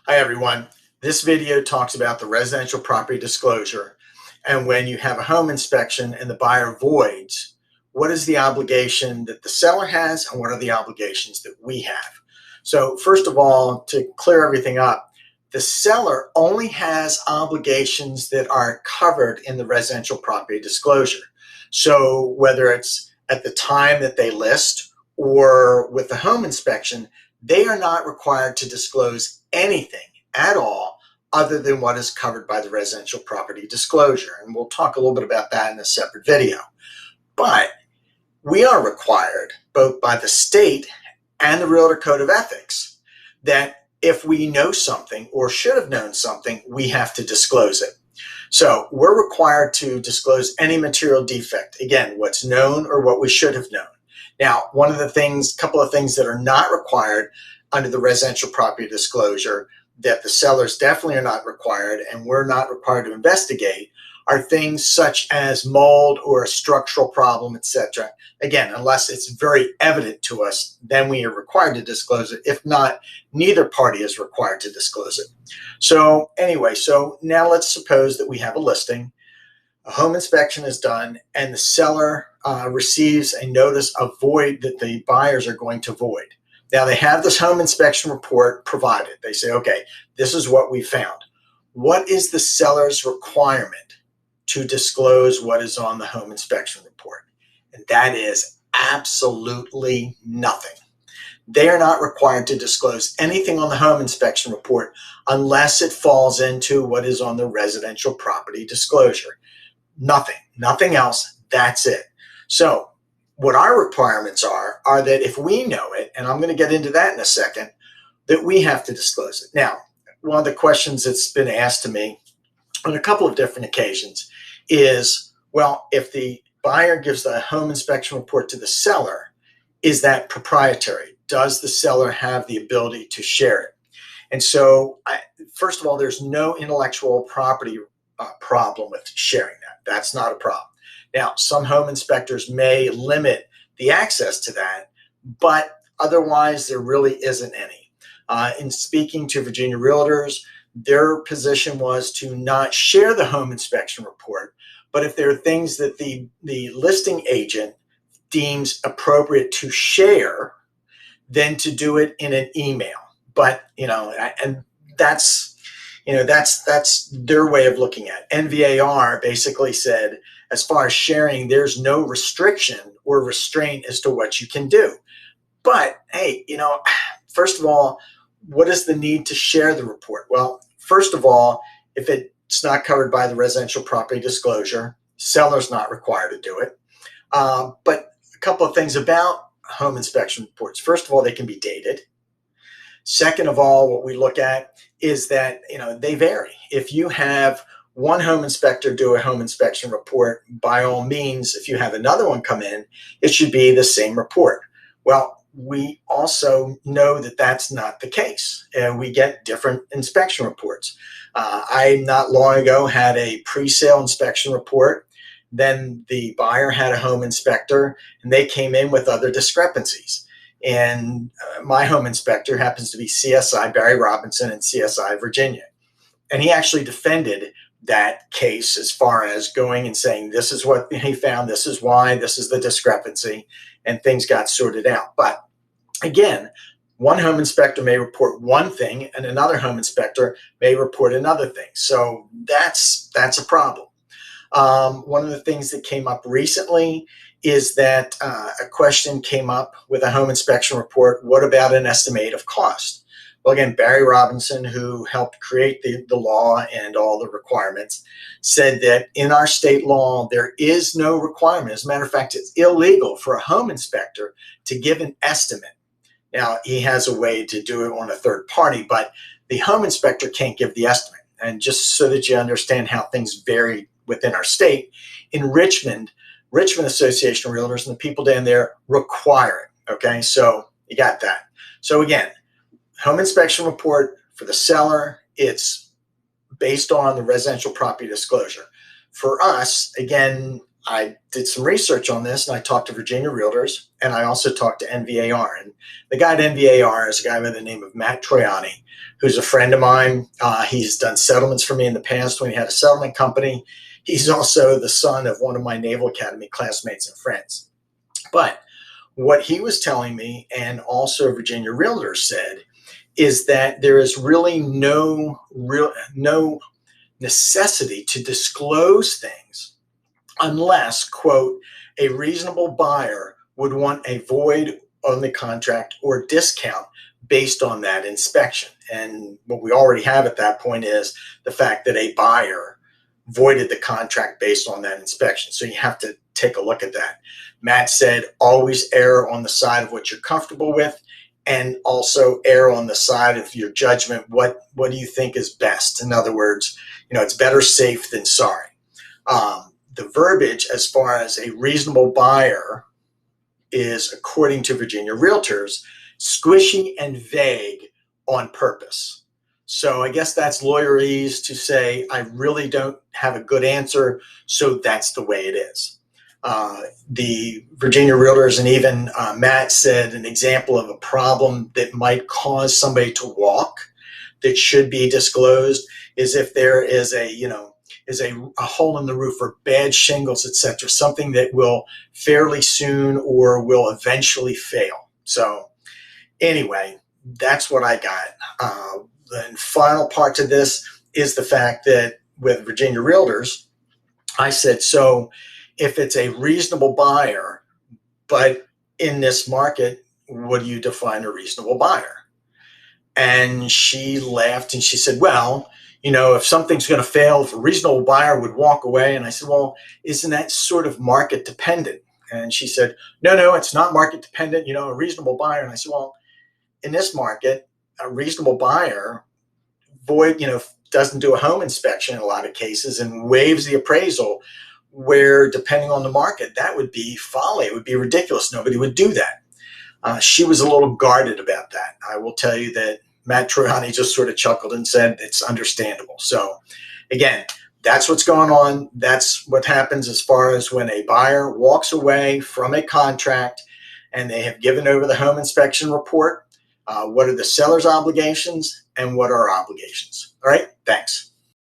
Hi everyone. This video talks about the residential property disclosure and when you have a home inspection and the buyer voids, what is the obligation that the seller has and what are the obligations that we have? So first of all, to clear everything up, the seller only has obligations that are covered in the residential property disclosure. So whether it's at the time that they list or with the home inspection, they are not required to disclose anything at all other than what is covered by the residential property disclosure. And we'll talk a little bit about that in a separate video. But we are required, both by the state and the Realtor Code of Ethics, that if we know something or should have known something, we have to disclose it. So we're required to disclose any material defect. Again, what's known or what we should have known. Now, couple of things that are not required under the residential property disclosure that the sellers definitely are not required and we're not required to investigate are things such as mold or a structural problem, etc. Again, unless it's very evident to us, then we are required to disclose it. If not, neither party is required to disclose it. So anyway, so now let's suppose that we have a listing. A home inspection is done and the seller receives a notice of void that the buyers are going to void. Now they have this home inspection report provided. They say, okay, this is what we found. What is the seller's requirement to disclose what is on the home inspection report? And that is absolutely nothing. They are not required to disclose anything on the home inspection report unless it falls into what is on the residential property disclosure. Nothing else. That's it. So what our requirements are that if we know it, and I'm going to get into that in a second, that we have to disclose it. Now, one of the questions that's been asked to me on a couple of different occasions is, well, if the buyer gives the home inspection report to the seller, is that proprietary? Does the seller have the ability to share it? And so, first of all, there's no intellectual property problem with sharing that. That's not a problem. Now, some home inspectors may limit the access to that, but otherwise there really isn't any. In speaking to Virginia Realtors, their position was to not share the home inspection report, but if there are things that the listing agent deems appropriate to share, then to do it in an email. But, and that's their way of looking at it. NVAR basically said, as far as sharing, there's no restriction or restraint as to what you can do. But hey, first of all, what is the need to share the report? Well, first of all, if it's not covered by the residential property disclosure, seller's not required to do it. But a couple of things about home inspection reports. First of all, they can be dated. Second of all, what we look at is that, they vary. If you have one home inspector do a home inspection report, by all means, if you have another one come in, it should be the same report. Well, we also know that that's not the case, and we get different inspection reports. I not long ago had a pre-sale inspection report. Then the buyer had a home inspector, and they came in with other discrepancies. And my home inspector happens to be CSI Barry Robinson in CSI Virginia. And he actually defended that case as far as going and saying, this is what he found, this is why, this is the discrepancy, and things got sorted out. But again, one home inspector may report one thing and another home inspector may report another thing. So that's a problem. One of the things that came up recently is that a question came up with a home inspection report. What about an estimate of cost? Well, again, Barry Robinson, who helped create the law and all the requirements, said that in our state law, there is no requirement. As a matter of fact, it's illegal for a home inspector to give an estimate. Now, he has a way to do it on a third party, but the home inspector can't give the estimate. And just so that you understand how things vary within our state, in Richmond Association of Realtors and the people down there require it. Okay, so you got that. So again, home inspection report for the seller, it's based on the residential property disclosure. For us, again, I did some research on this, and I talked to Virginia Realtors, and I also talked to NVAR. And the guy at NVAR is a guy by the name of Matt Troiani, who's a friend of mine. He's done settlements for me in the past when he had a settlement company. He's also the son of one of my Naval Academy classmates and friends. But what he was telling me, and also Virginia Realtors said, is that there is really no necessity to disclose things unless, quote, a reasonable buyer would want a void on the contract or discount based on that inspection. And what we already have at that point is the fact that a buyer voided the contract based on that inspection. So you have to take a look at that. Matt said, always err on the side of what you're comfortable with, and also err on the side of your judgment. What do you think is best? In other words, it's better safe than sorry. The verbiage as far as a reasonable buyer is, according to Virginia Realtors, squishy and vague on purpose. So I guess that's lawyerese to say, I really don't have a good answer, so that's the way it is. The Virginia Realtors and even Matt said an example of a problem that might cause somebody to walk that should be disclosed is if there is a hole in the roof or bad shingles, etc., something that will fairly soon or will eventually fail. So anyway, that's what I got. The final part to this is the fact that with Virginia Realtors, I said, so if it's a reasonable buyer, but in this market, what do you define a reasonable buyer? And she laughed and she said, well, if something's going to fail, if a reasonable buyer would walk away. And I said, well, isn't that sort of market dependent? And she said, no, it's not market dependent, a reasonable buyer. And I said, well, in this market, a reasonable buyer doesn't do a home inspection in a lot of cases and waives the appraisal, where depending on the market, that would be folly. It would be ridiculous. Nobody would do that. She was a little guarded about that. I will tell you that Matt Troiani just sort of chuckled and said it's understandable. So again, that's what's going on. That's what happens as far as when a buyer walks away from a contract and they have given over the home inspection report. What are the seller's obligations and what are our obligations? All right, thanks.